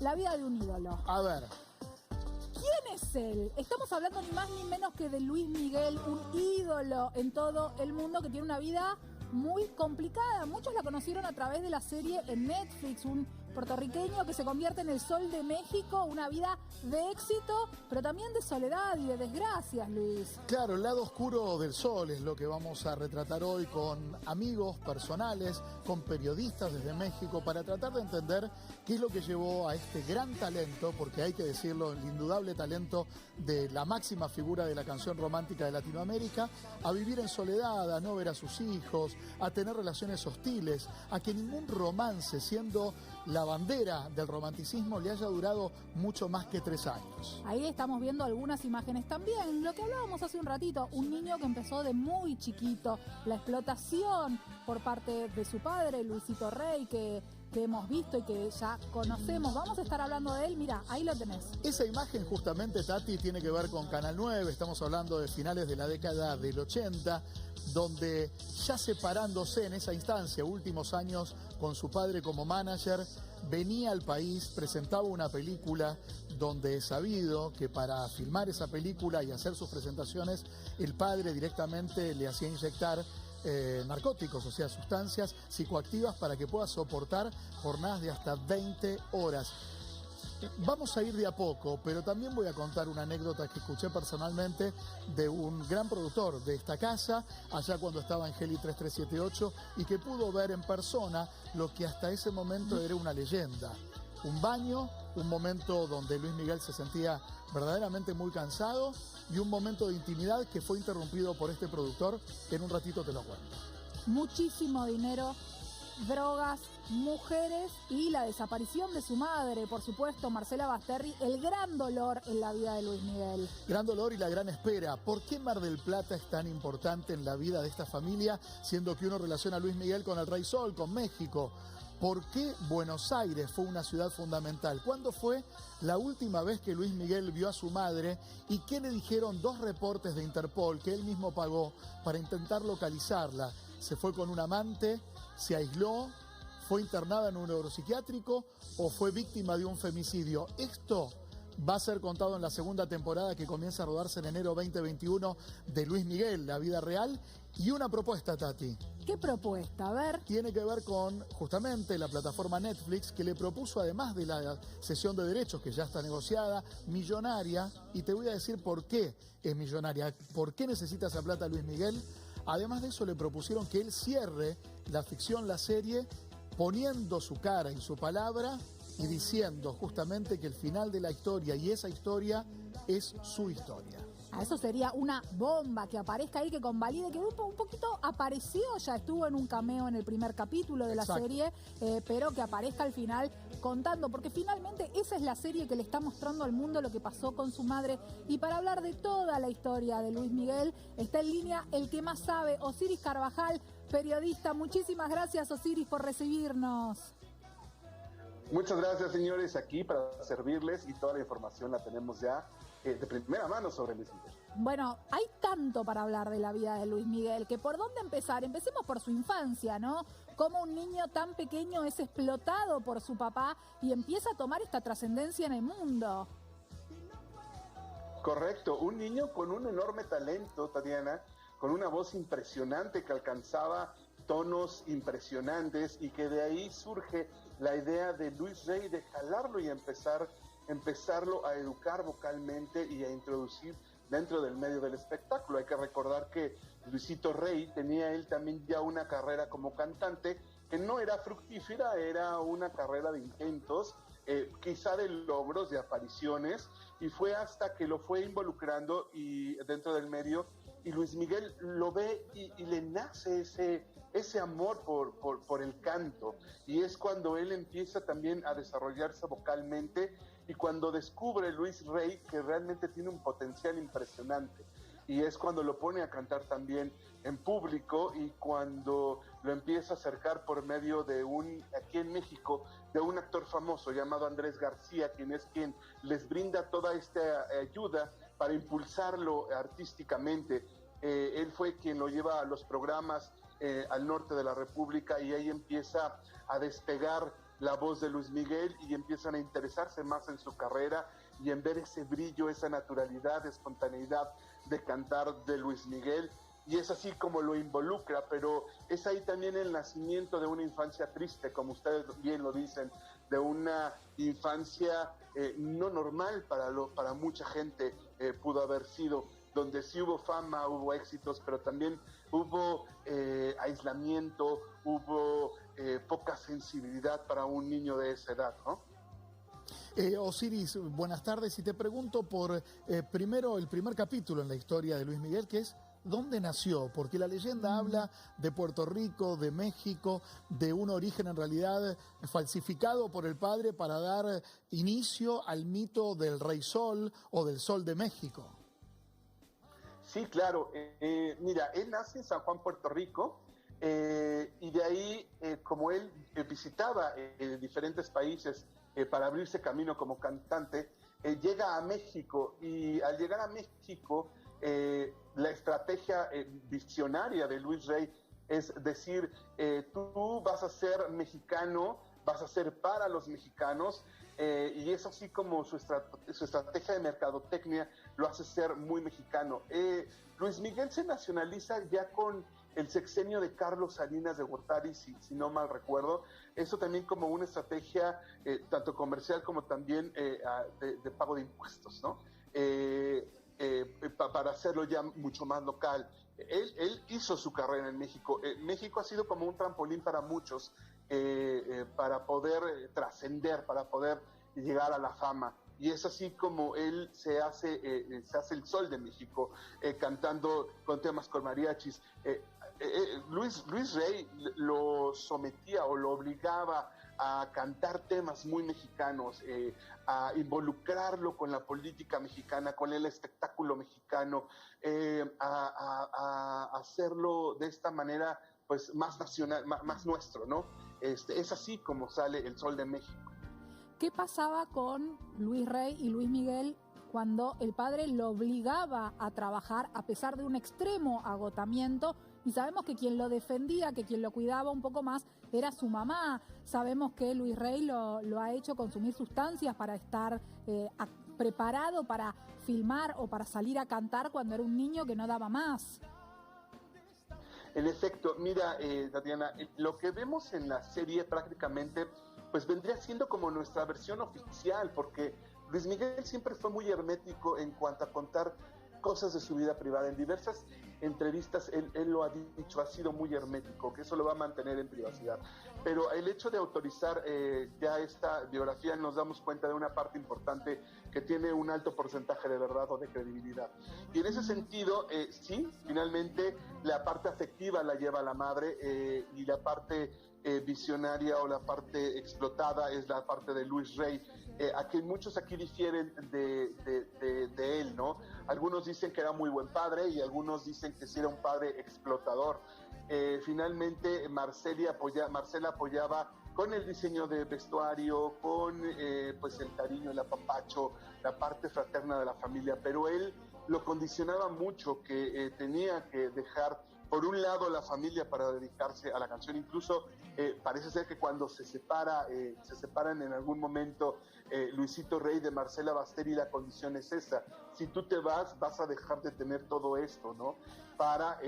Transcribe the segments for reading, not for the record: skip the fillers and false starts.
la vida de un ídolo. A ver. ¿Quién es él? Estamos hablando ni más ni menos que de Luis Miguel, un ídolo en todo el mundo que tiene una vida muy complicada. Muchos la conocieron a través de la serie en Netflix, un puertorriqueño que se convierte en el sol de México, una vida de éxito, pero también de soledad y de desgracias, Luis. Claro, el lado oscuro del sol es lo que vamos a retratar hoy con amigos personales, con periodistas desde México, para tratar de entender qué es lo que llevó a este gran talento, porque hay que decirlo, el indudable talento de la máxima figura de la canción romántica de Latinoamérica, a vivir en soledad, a no ver a sus hijos, a tener relaciones hostiles, a que ningún romance, siendo la bandera del romanticismo, le haya durado mucho más que 3 años. Ahí estamos viendo algunas imágenes también, lo que hablábamos hace un ratito, un niño que empezó de muy chiquito, la explotación por parte de su padre, Luisito Rey, que hemos visto y que ya conocemos. Vamos a estar hablando de él, mira, ahí lo tenés. Esa imagen justamente, Tati, tiene que ver con Canal 9, estamos hablando de finales de la década del 80, donde ya separándose en esa instancia, últimos años con su padre como manager, venía al país, presentaba una película donde es sabido que para filmar esa película y hacer sus presentaciones, el padre directamente le hacía inyectar narcóticos, o sea, sustancias psicoactivas para que pueda soportar jornadas de hasta 20 horas. Vamos a ir de a poco, pero también voy a contar una anécdota que escuché personalmente de un gran productor de esta casa, allá cuando estaba en Heli 3378, y que pudo ver en persona lo que hasta ese momento era una leyenda. Un baño, un momento donde Luis Miguel se sentía verdaderamente muy cansado y un momento de intimidad que fue interrumpido por este productor. En un ratito te lo cuento. Muchísimo dinero, drogas, mujeres y la desaparición de su madre, por supuesto, Marcela Basterri, el gran dolor en la vida de Luis Miguel. Gran dolor y la gran espera. ¿Por qué Mar del Plata es tan importante en la vida de esta familia, siendo que uno relaciona a Luis Miguel con el Rey Sol, con México? ¿Por qué Buenos Aires fue una ciudad fundamental? ¿Cuándo fue la última vez que Luis Miguel vio a su madre? ¿Y qué le dijeron 2 reportes de Interpol que él mismo pagó para intentar localizarla? ¿Se fue con un amante? ¿Se aisló? ¿Fue internada en un neuropsiquiátrico? ¿O fue víctima de un femicidio? Esto va a ser contado en la segunda temporada que comienza a rodarse en enero 2021 de Luis Miguel, la vida real. Y una propuesta, Tati. ¿Qué propuesta? A ver. Tiene que ver con justamente la plataforma Netflix, que le propuso, además de la cesión de derechos que ya está negociada, millonaria, y te voy a decir por qué es millonaria, por qué necesita esa plata Luis Miguel. Además de eso, le propusieron que él cierre la ficción, la serie, poniendo su cara y su palabra y diciendo justamente que el final de la historia y esa historia es su historia. Eso sería una bomba, que aparezca ahí, que convalide, que un poquito apareció, ya estuvo en un cameo en el primer capítulo de la serie, pero que aparezca al final contando, porque finalmente esa es la serie que le está mostrando al mundo lo que pasó con su madre. Y para hablar de toda la historia de Luis Miguel, está en línea el que más sabe, Osiris Carvajal, periodista. Muchísimas gracias, Osiris, por recibirnos. Muchas gracias, señores, aquí para servirles, y toda la información la tenemos ya de primera mano sobre Luis Miguel. Bueno, hay tanto para hablar de la vida de Luis Miguel, que ¿por dónde empezar? Empecemos por su infancia, ¿no? Cómo un niño tan pequeño es explotado por su papá y empieza a tomar esta trascendencia en el mundo. Correcto, un niño con un enorme talento, Tatiana, con una voz impresionante que alcanzaba tonos impresionantes, y que de ahí surge la idea de Luis Rey de jalarlo y empezarlo a educar vocalmente y a introducir dentro del medio del espectáculo. Hay que recordar que Luisito Rey tenía él también ya una carrera como cantante que no era fructífera, era una carrera de intentos, quizá de logros, de apariciones, y fue hasta que lo fue involucrando y dentro del medio, y Luis Miguel lo ve y le nace ese amor por el canto, y es cuando él empieza también a desarrollarse vocalmente, y cuando descubre Luis Rey que realmente tiene un potencial impresionante, y es cuando lo pone a cantar también en público, y cuando lo empieza a acercar por medio de aquí en México, de un actor famoso llamado Andrés García, quien les brinda toda esta ayuda para impulsarlo artísticamente. Él fue quien lo lleva a los programas al norte de la República, y ahí empieza a despegar la voz de Luis Miguel y empiezan a interesarse más en su carrera y en ver ese brillo, esa naturalidad, espontaneidad de cantar de Luis Miguel. Y es así como lo involucra, pero es ahí también el nacimiento de una infancia triste, como ustedes bien lo dicen, de una infancia no normal para mucha gente pudo haber sido, donde sí hubo fama, hubo éxitos, pero también hubo aislamiento, hubo poca sensibilidad para un niño de esa edad, ¿no? Osiris, buenas tardes, y te pregunto por primero el primer capítulo en la historia de Luis Miguel, que es ¿dónde nació? Porque la leyenda habla de Puerto Rico, de México, de un origen en realidad falsificado por el padre para dar inicio al mito del Rey Sol o del Sol de México. Sí, claro. Mira, él nace en San Juan, Puerto Rico, y de ahí, como él visitaba diferentes países para abrirse camino como cantante, llega a México, y al llegar a México, la estrategia visionaria de Luis Rey es decir, tú vas a ser mexicano, vas a ser para los mexicanos, y es así como su estrategia de mercadotecnia lo hace ser muy mexicano. Luis Miguel se nacionaliza ya con el sexenio de Carlos Salinas de Gortari, si no mal recuerdo. Eso también como una estrategia tanto comercial como también de pago de impuestos, ¿no? Para hacerlo ya mucho más local. Él hizo su carrera en México. México ha sido como un trampolín para muchos, para poder trascender, para poder llegar a la fama. Y es así como él se hace el Sol de México, cantando con temas con mariachis. Luis Rey lo sometía o lo obligaba a cantar temas muy mexicanos, a involucrarlo con la política mexicana, con el espectáculo mexicano, a hacerlo de esta manera pues más nacional, más nuestro, ¿no? Es así como sale el Sol de México. ¿Qué pasaba con Luis Rey y Luis Miguel cuando el padre lo obligaba a trabajar a pesar de un extremo agotamiento? Y sabemos que quien lo defendía, que quien lo cuidaba un poco más, era su mamá. Sabemos que Luis Rey lo ha hecho consumir sustancias para estar preparado para filmar o para salir a cantar cuando era un niño que no daba más. En efecto, mira, Tatiana, lo que vemos en la serie prácticamente pues vendría siendo como nuestra versión oficial, porque Luis Miguel siempre fue muy hermético en cuanto a contar cosas de su vida privada. En diversas entrevistas él lo ha dicho, ha sido muy hermético, que eso lo va a mantener en privacidad. Pero el hecho de autorizar ya esta biografía, nos damos cuenta de una parte importante que tiene un alto porcentaje de verdad o de credibilidad. Y en ese sentido, sí, finalmente la parte afectiva la lleva la madre, y la parte visionaria o la parte explotada es la parte de Luis Rey, a quien muchos aquí difieren de él, ¿no? Algunos dicen que era muy buen padre y algunos dicen que sí era un padre explotador. Finalmente Marcela apoyaba con el diseño de vestuario, con pues el cariño, el apapacho, la parte fraterna de la familia, pero él lo condicionaba mucho, que tenía que dejar por un lado la familia para dedicarse a la canción. Incluso parece ser que cuando se separan en algún momento Luisito Rey de Marcela Basteri, la condición es esa: si tú te vas a dejar de tener todo esto, ¿no? Para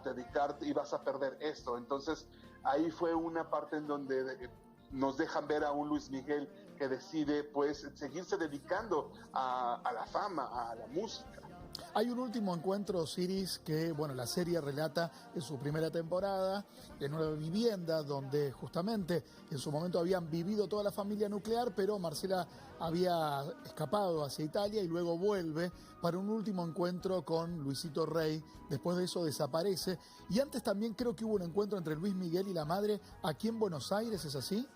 dedicarte, y vas a perder esto. Entonces ahí fue una parte en donde nos dejan ver a un Luis Miguel que decide pues seguirse dedicando a la fama, a la música. Hay un último encuentro, Osiris, que bueno, la serie relata en su primera temporada, en una vivienda donde justamente en su momento habían vivido toda la familia nuclear, pero Marcela había escapado hacia Italia y luego vuelve para un último encuentro con Luisito Rey. Después de eso desaparece. Y antes también creo que hubo un encuentro entre Luis Miguel y la madre aquí en Buenos Aires, ¿es así?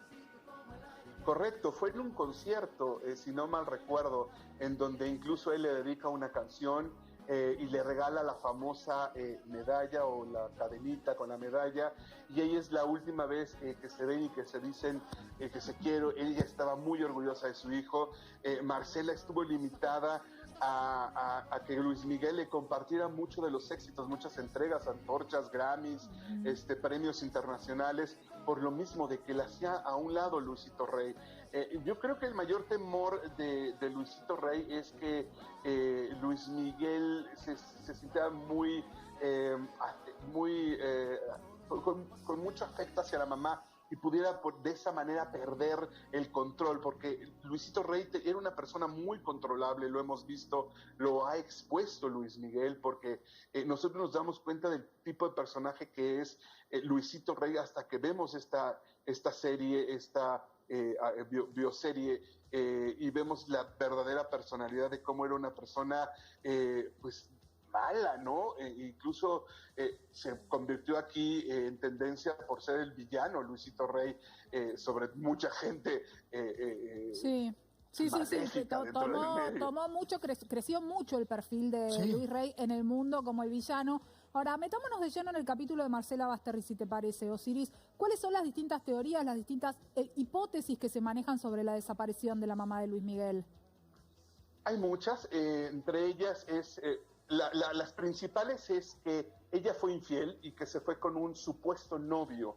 Correcto, fue en un concierto, si no mal recuerdo, en donde incluso él le dedica una canción y le regala la famosa medalla o la cadenita con la medalla, y ella es la última vez que se ven y que se dicen que se quieren. Ella estaba muy orgullosa de su hijo. Marcela estuvo limitada a que Luis Miguel le compartiera mucho de los éxitos, muchas entregas, antorchas, Grammys, premios internacionales, por lo mismo de que le hacía a un lado Luisito Rey. Yo creo que el mayor temor de Luisito Rey es que Luis Miguel se sintiera con mucho afecto hacia la mamá y pudiera de esa manera perder el control, porque Luisito Rey era una persona muy controlable, lo hemos visto, lo ha expuesto Luis Miguel, porque nosotros nos damos cuenta del tipo de personaje que es Luisito Rey hasta que vemos esta serie, esta bioserie, y vemos la verdadera personalidad de cómo era una persona, pues, mala, ¿no? Incluso se convirtió aquí en tendencia por ser el villano, Luisito Rey, sobre mucha gente. Sí. Tomó mucho, creció mucho el perfil de Luis Rey en el mundo como el villano. Ahora, metámonos de lleno en el capítulo de Marcela Basterri, si te parece, Osiris. ¿Cuáles son las distintas teorías, las distintas hipótesis que se manejan sobre la desaparición de la mamá de Luis Miguel? Hay muchas, entre ellas es... las principales es que ella fue infiel y que se fue con un supuesto novio,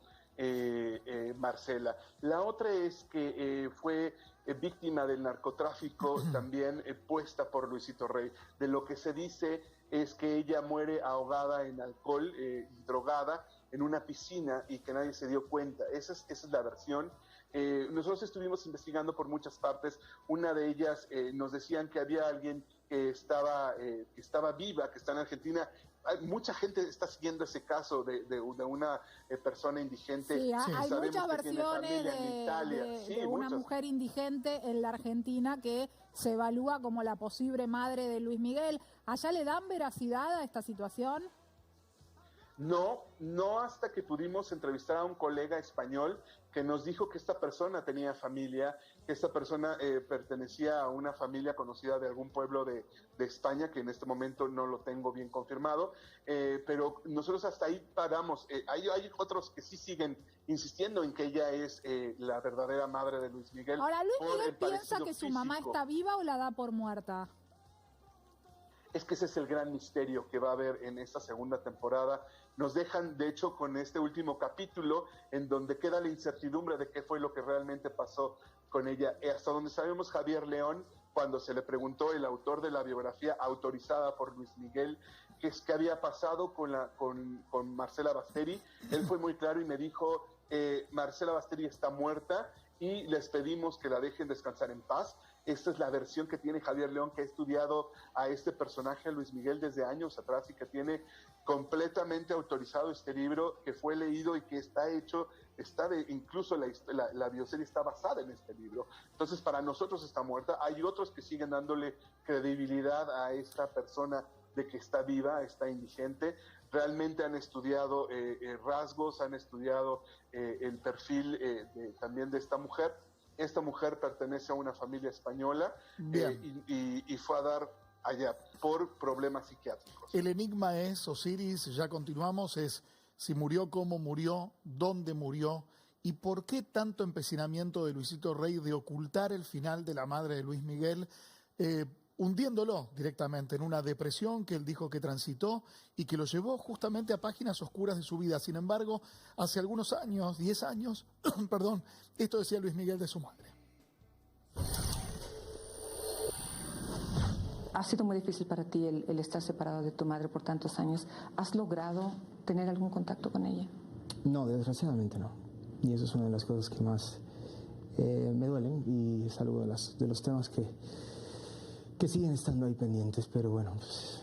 Marcela. La otra es que fue víctima del narcotráfico, también puesta por Luisito Rey. De lo que se dice es que ella muere ahogada en alcohol y drogada en una piscina y que nadie se dio cuenta. Esa es la versión. Nosotros estuvimos investigando por muchas partes. Una de ellas nos decían que había alguien que estaba viva, que está en Argentina. Mucha gente está siguiendo ese caso de una persona indigente. Sí, hay muchas versiones de una mujer indigente en la Argentina que se evalúa como la posible madre de Luis Miguel. ¿Allá le dan veracidad a esta situación? No hasta que pudimos entrevistar a un colega español que nos dijo que esta persona tenía familia, que esta persona pertenecía a una familia conocida de algún pueblo de España, que en este momento no lo tengo bien confirmado, pero nosotros hasta ahí paramos. Hay otros que sí siguen insistiendo en que ella es la verdadera madre de Luis Miguel. Ahora, ¿Luis Miguel piensa que su mamá está viva o la da por muerta? Es que ese es el gran misterio que va a haber en esta segunda temporada. Nos dejan, de hecho, con este último capítulo, en donde queda la incertidumbre de qué fue lo que realmente pasó con ella. Hasta donde sabemos, Javier León, cuando se le preguntó, el autor de la biografía autorizada por Luis Miguel, qué había pasado con Marcela Basterri, él fue muy claro y me dijo, Marcela Basterri está muerta y les pedimos que la dejen descansar en paz. Esta es la versión que tiene Javier León, que ha estudiado a este personaje, Luis Miguel, desde años atrás y que tiene completamente autorizado este libro, que fue leído y que está hecho, incluso la bioserie está basada en este libro. Entonces, para nosotros está muerta. Hay otros que siguen dándole credibilidad a esta persona de que está viva, está indigente. Realmente han estudiado rasgos, han estudiado el perfil también de esta mujer. Esta mujer pertenece a una familia española y fue a dar allá por problemas psiquiátricos. El enigma es, Osiris, ya continuamos, es si murió, cómo murió, dónde murió y por qué tanto empecinamiento de Luisito Rey de ocultar el final de la madre de Luis Miguel, hundiéndolo directamente en una depresión que él dijo que transitó y que lo llevó justamente a páginas oscuras de su vida. Sin embargo, hace algunos años, 10 años, perdón, esto decía Luis Miguel de su madre. Ha sido muy difícil para ti el estar separado de tu madre por tantos años. ¿Has logrado tener algún contacto con ella? No, desgraciadamente no. Y eso es una de las cosas que más me duelen y es algo de los temas que siguen estando ahí pendientes, pero bueno, pues,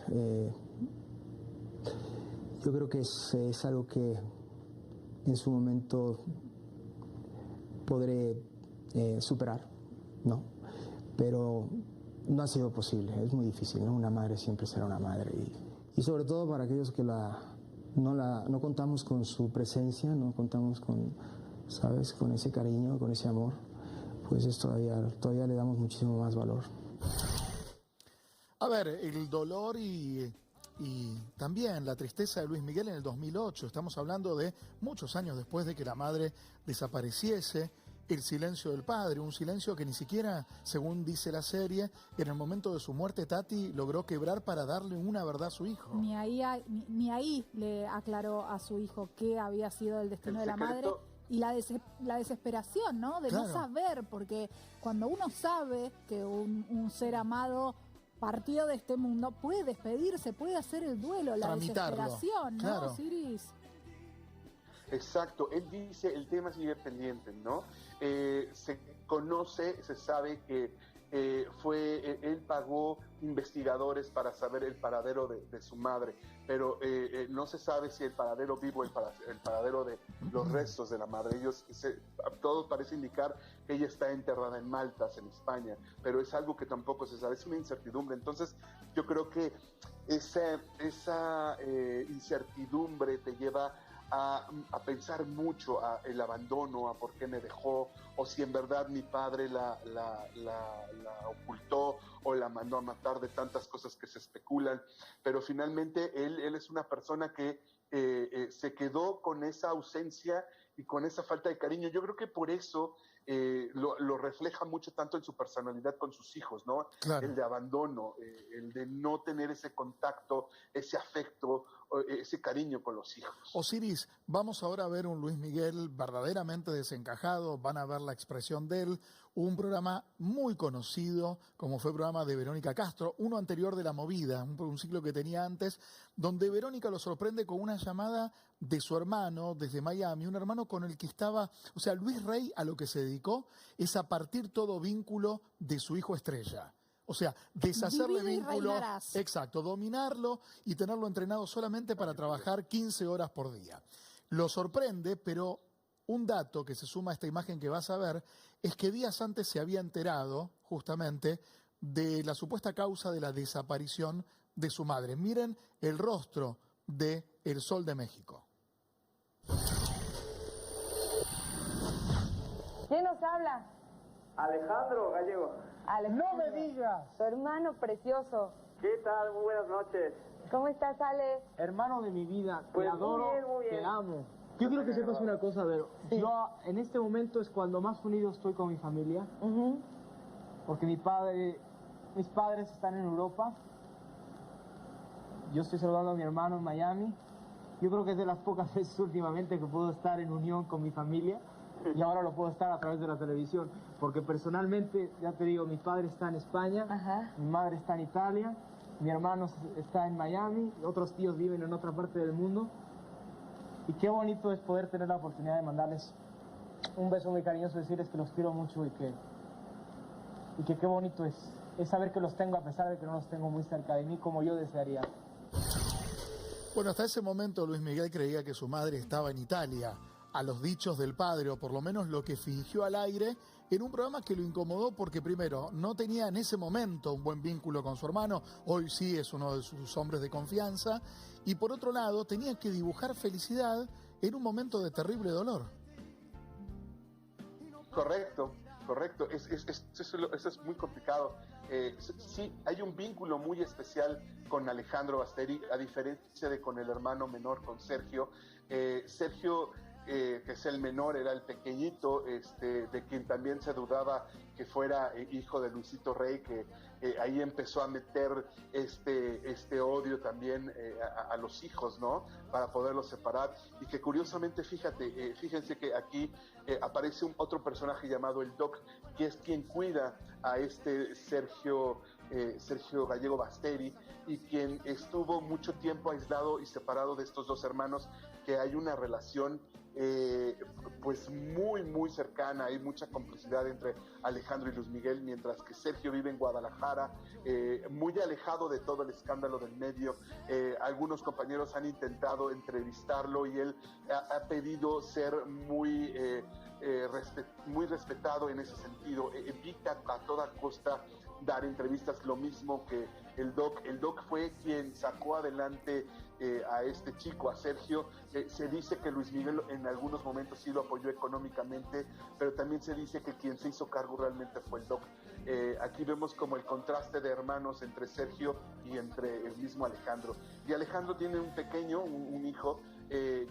yo creo que es algo que en su momento podré superar, ¿no? Pero no ha sido posible, es muy difícil, ¿no? Una madre siempre será una madre y sobre todo para aquellos que no contamos con su presencia, no contamos con, ¿sabes? Con ese cariño, con ese amor, pues es todavía le damos muchísimo más valor. A ver, el dolor y también la tristeza de Luis Miguel en el 2008. Estamos hablando de muchos años después de que la madre desapareciese. el silencio del padre, un silencio que ni siquiera, según dice la serie, en el momento de su muerte Tati logró quebrar para darle una verdad a su hijo. Ni ahí le aclaró a su hijo qué había sido el destino de la madre. Y la desesperación, ¿no? De claro. no saber, porque cuando uno sabe que un ser amado partió de este mundo, puede despedirse, puede hacer el duelo, la desesperación, ¿no, claro. Siris? Exacto, él dice, el tema sigue pendiente, ¿no? Se conoce, se sabe que él pagó investigadores para saber el paradero de su madre, pero no se sabe si el paradero vivo, el paradero de los restos de la madre. Todo parece indicar que ella está enterrada en Maltas, en España, pero es algo que tampoco se sabe, es una incertidumbre. Entonces yo creo que esa incertidumbre te lleva a pensar mucho a el abandono, a por qué me dejó, o si en verdad mi padre la ocultó o la mandó a matar, de tantas cosas que se especulan. Pero finalmente él es una persona que se quedó con esa ausencia y con esa falta de cariño. Yo creo que por eso lo refleja mucho tanto en su personalidad con sus hijos, ¿no? Claro. El de abandono, el de no tener ese contacto, ese afecto, ese cariño con los hijos. Osiris, vamos ahora a ver un Luis Miguel verdaderamente desencajado, van a ver la expresión de él, un programa muy conocido, como fue el programa de Verónica Castro, uno anterior de La Movida, un ciclo que tenía antes, donde Verónica lo sorprende con una llamada de su hermano desde Miami, un hermano con el que estaba, o sea, Luis Rey a lo que se dedicó es a partir todo vínculo de su hijo estrella. O sea, deshacerle vínculos, exacto, dominarlo y tenerlo entrenado solamente para trabajar 15 horas por día. Lo sorprende, pero un dato que se suma a esta imagen que vas a ver es que días antes se había enterado justamente de la supuesta causa de la desaparición de su madre. Miren el rostro de El Sol de México. ¿Quién nos habla? Alejandro Gallego. No me digas. Su hermano precioso. ¿Qué tal? Muy buenas noches. ¿Cómo estás, Ale? Hermano de mi vida, Pues te adoro, muy bien. te amo. Yo quiero que sepas una cosa, Vero. Sí. Yo en este momento es cuando más unido estoy con mi familia. Porque mis padres están en Europa. Yo estoy saludando a mi hermano en Miami. Yo creo que es de las pocas veces últimamente que puedo estar en unión con mi familia. Y ahora lo puedo estar a través de la televisión, porque personalmente, ya te digo, mi padre está en España, mi madre está en Italia, mi hermano está en Miami, otros tíos viven en otra parte del mundo, y qué bonito es poder tener la oportunidad de mandarles un beso muy cariñoso, decirles que los quiero mucho y que qué bonito es saber que los tengo a pesar de que no los tengo muy cerca de mí como yo desearía. Bueno, hasta ese momento Luis Miguel creía que su madre estaba en Italia, a los dichos del padre, o por lo menos lo que fingió al aire, en un programa que lo incomodó porque primero no tenía en ese momento un buen vínculo con su hermano, hoy sí es uno de sus hombres de confianza, y por otro lado tenía que dibujar felicidad en un momento de terrible dolor. Correcto. Eso es muy complicado. Sí, hay un vínculo muy especial con Alejandro Basteri, a diferencia de con el hermano menor, con Sergio. Sergio, que es el menor, era el pequeñito, de quien también se dudaba que fuera hijo de Luisito Rey, que ahí empezó a meter este odio también a los hijos, ¿no? Para poderlos separar, y que curiosamente, fíjense que aquí aparece otro personaje llamado el Doc, que es quien cuida a Sergio Gallego Basteri, y quien estuvo mucho tiempo aislado y separado de estos dos hermanos, que hay una relación pues muy muy cercana, hay mucha complicidad entre Alejandro y Luis Miguel, mientras que Sergio vive en Guadalajara, muy alejado de todo el escándalo del medio. Algunos compañeros han intentado entrevistarlo y él ha pedido ser muy respetado en ese sentido, evita a toda costa dar entrevistas, lo mismo que el Doc. El Doc fue quien sacó adelante a este chico, a Sergio. Se dice que Luis Miguel en algunos momentos sí lo apoyó económicamente, pero también se dice que quien se hizo cargo realmente fue el Doc. Aquí vemos como el contraste de hermanos entre Sergio y entre el mismo Alejandro. Y Alejandro tiene un pequeño, un hijo,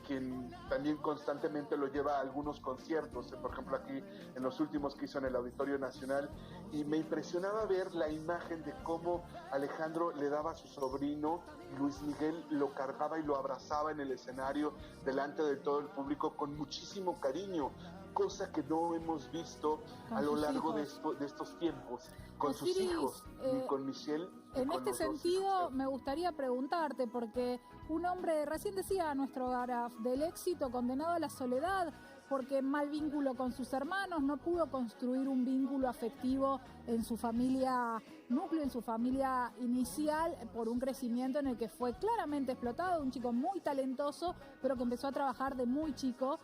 quien también constantemente lo lleva a algunos conciertos, por ejemplo aquí en los últimos que hizo en el Auditorio Nacional, y me impresionaba ver la imagen de cómo Alejandro le daba a su sobrino, Luis Miguel lo cargaba y lo abrazaba en el escenario delante de todo el público con muchísimo cariño, cosa que no hemos visto a lo largo de estos tiempos con sus hijos, ni con Michelle. En este sentido, me gustaría preguntarte, porque un hombre, recién decía nuestro Garaf, del éxito condenado a la soledad, porque mal vínculo con sus hermanos, no pudo construir un vínculo afectivo en su familia núcleo, en su familia inicial, por un crecimiento en el que fue claramente explotado, un chico muy talentoso, pero que empezó a trabajar de muy chico,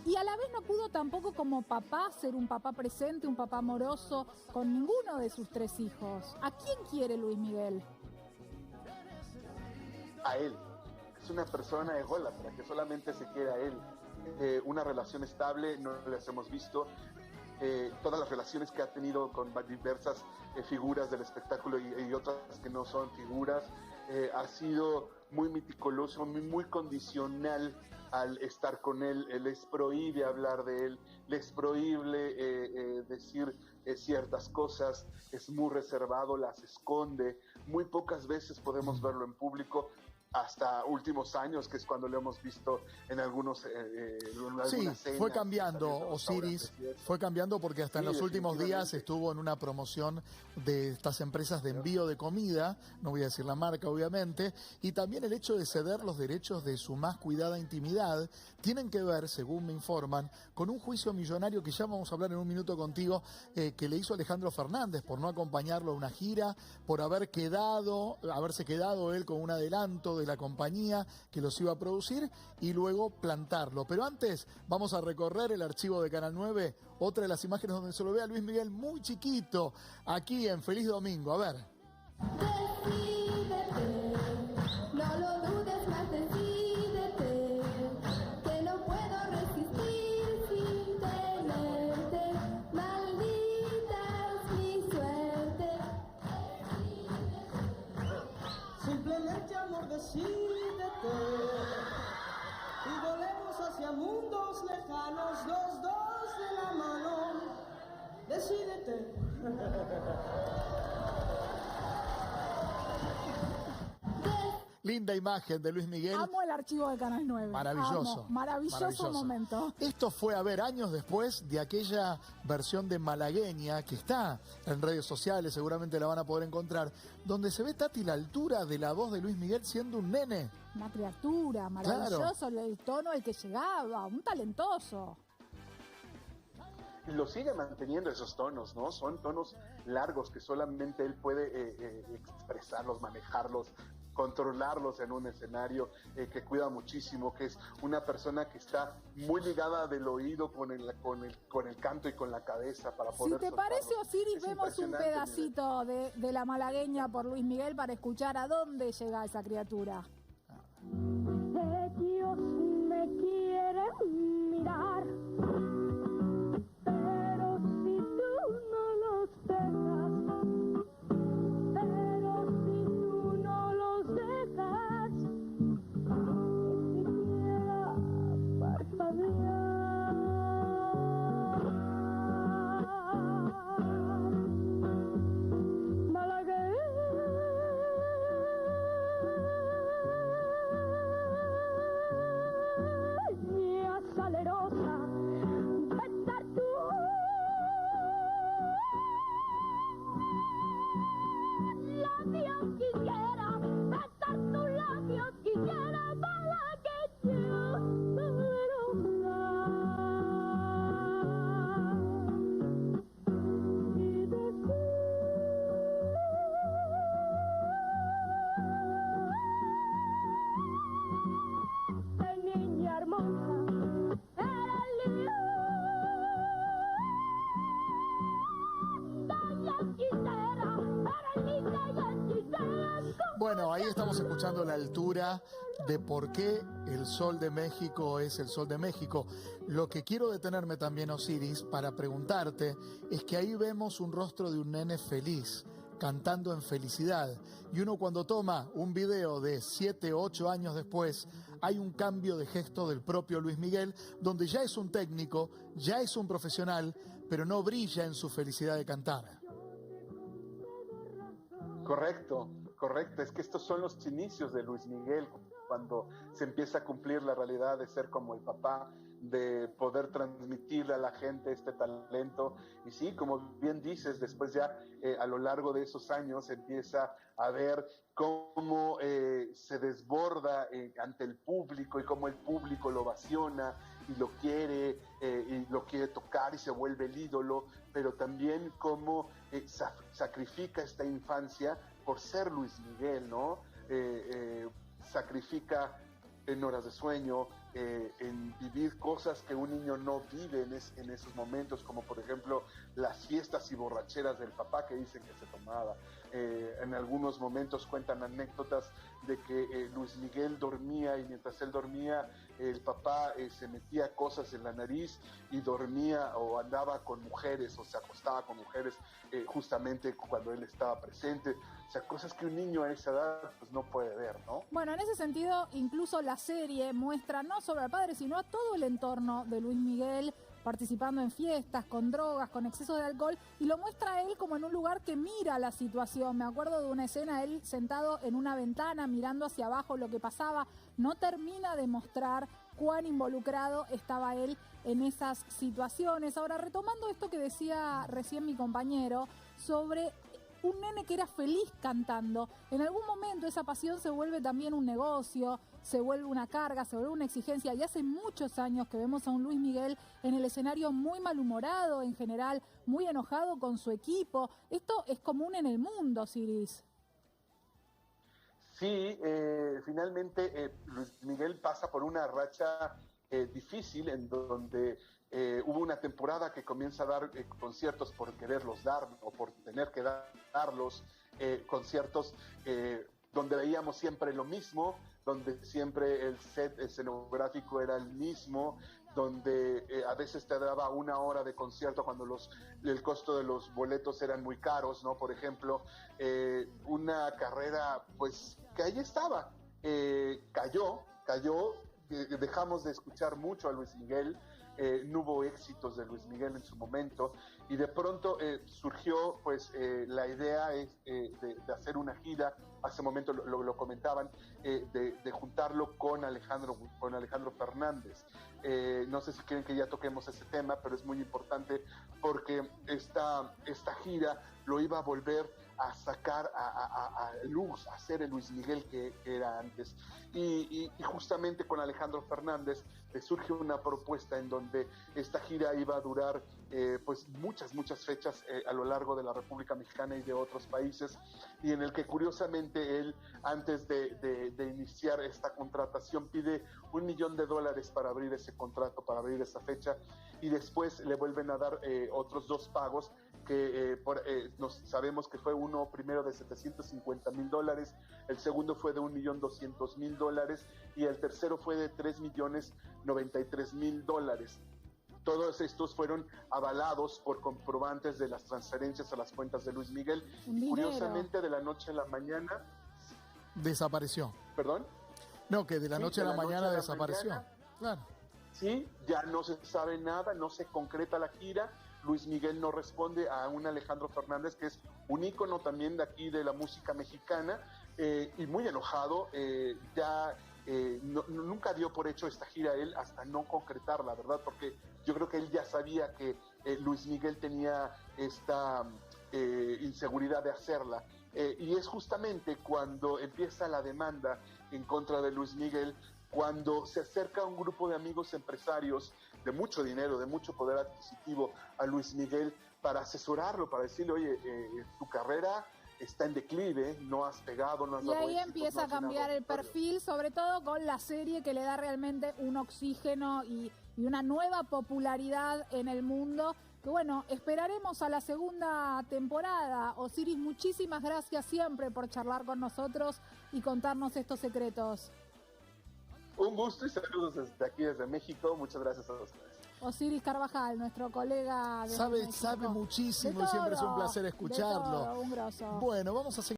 y a la vez no pudo tampoco como papá ser un papá presente, un papá amoroso con ninguno de sus 3 hijos. ¿A quién quiere Luis Miguel? A él. Es una persona ególatra que solamente se quiere a él. Una relación estable no las hemos visto. Todas las relaciones que ha tenido con diversas figuras del espectáculo y otras que no son figuras, ha sido muy meticuloso, muy condicional al estar con él. Les prohíbe hablar de él, les prohíbe decir ciertas cosas, es muy reservado, las esconde. Muy pocas veces podemos verlo en público, hasta últimos años, que es cuando lo hemos visto en algunos sí, fue cambiando, Osiris, fue cambiando porque hasta en los últimos días estuvo en una promoción de estas empresas de envío de comida, no voy a decir la marca obviamente, y también el hecho de ceder los derechos de su más cuidada intimidad tienen que ver, según me informan, con un juicio millonario que ya vamos a hablar en un minuto contigo, que le hizo Alejandro Fernández por no acompañarlo a una gira, por haberse quedado él con un adelanto de la compañía que los iba a producir y luego plantarlo. Pero antes vamos a recorrer el archivo de Canal 9, otra de las imágenes donde se lo ve a Luis Miguel muy chiquito, aquí en Feliz Domingo. A ver. Decídete, no lo dudes más, decídete, que no puedo resistir sin tenerte, maldita es mi suerte. Simplemente amor, decídete y volemos hacia mundos lejanos, los dos de la mano. Decídete. Linda imagen de Luis Miguel. Amo el archivo de Canal 9. Maravilloso. Amo. Maravilloso momento. Esto fue, a ver, años después de aquella versión de Malagueña que está en redes sociales, seguramente la van a poder encontrar, donde se ve, Tati, la altura de la voz de Luis Miguel siendo un nene. Una criatura, maravilloso, claro. El tono al que llegaba, un talentoso. Lo sigue manteniendo esos tonos, ¿no? Son tonos largos que solamente él puede expresarlos, manejarlos, controlarlos en un escenario, que cuida muchísimo, que es una persona que está muy ligada del oído con el canto y con la cabeza para poder. Si te parece, Osiris, vemos un pedacito de La Malagueña por Luis Miguel para escuchar a dónde llega esa criatura. Ellos me quieren mirar, pero si tú no los dejas, pero si tú no los dejas, ni siquiera parpadear. Salerosa, besar tu labios quisiera, besar tus labios quisiera, para que yo salerosa y decir niña hermosa. Bueno, ahí estamos escuchando la altura de por qué el Sol de México es el Sol de México. Lo que quiero detenerme también, Osiris, para preguntarte, es que ahí vemos un rostro de un nene feliz, cantando en felicidad. Y uno cuando toma un video de 7, 8 años después, hay un cambio de gesto del propio Luis Miguel, donde ya es un técnico, ya es un profesional, pero no brilla en su felicidad de cantar. Correcto, correcto. Es que estos son los inicios de Luis Miguel, cuando se empieza a cumplir la realidad de ser como el papá, de poder transmitirle a la gente este talento. Y sí, como bien dices, después ya a lo largo de esos años empieza a ver cómo se desborda ante el público y cómo el público lo ovaciona y lo quiere tocar y se vuelve el ídolo, pero también cómo sacrifica esta infancia por ser Luis Miguel, ¿no? Sacrifica en horas de sueño, en vivir cosas que un niño no vive en esos momentos, como por ejemplo las fiestas y borracheras del papá que dicen que se tomaba. En algunos momentos cuentan anécdotas de que Luis Miguel dormía y mientras él dormía el papá se metía cosas en la nariz y dormía o andaba con mujeres o se acostaba con mujeres justamente cuando él estaba presente. O sea, cosas que un niño a esa edad pues no puede ver, ¿no? Bueno, en ese sentido, incluso la serie muestra no solo al padre, sino a todo el entorno de Luis Miguel participando en fiestas, con drogas, con exceso de alcohol, y lo muestra a él como en un lugar que mira la situación. Me acuerdo de una escena, él sentado en una ventana mirando hacia abajo lo que pasaba, no termina de mostrar cuán involucrado estaba él en esas situaciones. Ahora, retomando esto que decía recién mi compañero sobre un nene que era feliz cantando, en algún momento esa pasión se vuelve también un negocio, se vuelve una carga, se vuelve una exigencia, y hace muchos años que vemos a un Luis Miguel en el escenario muy malhumorado en general, muy enojado con su equipo. Esto es común en el mundo, Siris. Sí, finalmente Luis Miguel pasa por una racha difícil en donde hubo una temporada que comienza a dar conciertos por quererlos dar o por tener que darlos, conciertos donde veíamos siempre lo mismo, donde siempre el set escenográfico era el mismo, donde a veces te daba 1 hora de concierto cuando el costo de los boletos eran muy caros, ¿no? Por ejemplo, una carrera pues que ahí estaba, cayó, dejamos de escuchar mucho a Luis Miguel, no hubo éxitos de Luis Miguel en su momento, y de pronto surgió pues la idea de hacer una gira. Hace momento lo comentaban, de juntarlo con Alejandro Fernández. No sé si quieren que ya toquemos ese tema, pero es muy importante porque esta gira lo iba a volver a sacar a luz, a hacer el Luis Miguel que era antes. Y justamente con Alejandro Fernández surge una propuesta en donde esta gira iba a durar pues muchas fechas a lo largo de la República Mexicana y de otros países, y en el que curiosamente él, antes de iniciar esta contratación, pide $1 millón para abrir ese contrato, para abrir esa fecha, y después le vuelven a dar otros 2 pagos que sabemos que fue uno primero de $750,000, el segundo fue de $1,200,000 y el tercero fue de $3,093,000. Todos estos fueron avalados por comprobantes de las transferencias a las cuentas de Luis Miguel. Curiosamente, de la noche a la mañana desapareció. ¿Perdón? No, que de la noche a la mañana desapareció. Claro. Sí, ya no se sabe nada, no se concreta la gira. Luis Miguel no responde a un Alejandro Fernández que es un ícono también de aquí de la música mexicana, y muy enojado, nunca dio por hecho esta gira él hasta no concretarla, ¿verdad? Porque yo creo que él ya sabía que Luis Miguel tenía esta inseguridad de hacerla, y es justamente cuando empieza la demanda en contra de Luis Miguel, cuando se acerca un grupo de amigos empresarios de mucho dinero, de mucho poder adquisitivo a Luis Miguel para asesorarlo, para decirle, oye, tu carrera está en declive, no has pegado, no has dado éxito. Y ahí éxitos, empieza a cambiar el perfil, sobre todo con la serie que le da realmente un oxígeno y una nueva popularidad en el mundo. Que bueno, esperaremos a la segunda temporada. Osiris, muchísimas gracias siempre por charlar con nosotros y contarnos estos secretos. Un gusto y saludos desde aquí, desde México. Muchas gracias a ustedes. Osiris Carvajal, nuestro colega de Sabe muchísimo y siempre es un placer escucharlo. Un grosso. Bueno, vamos a seguir.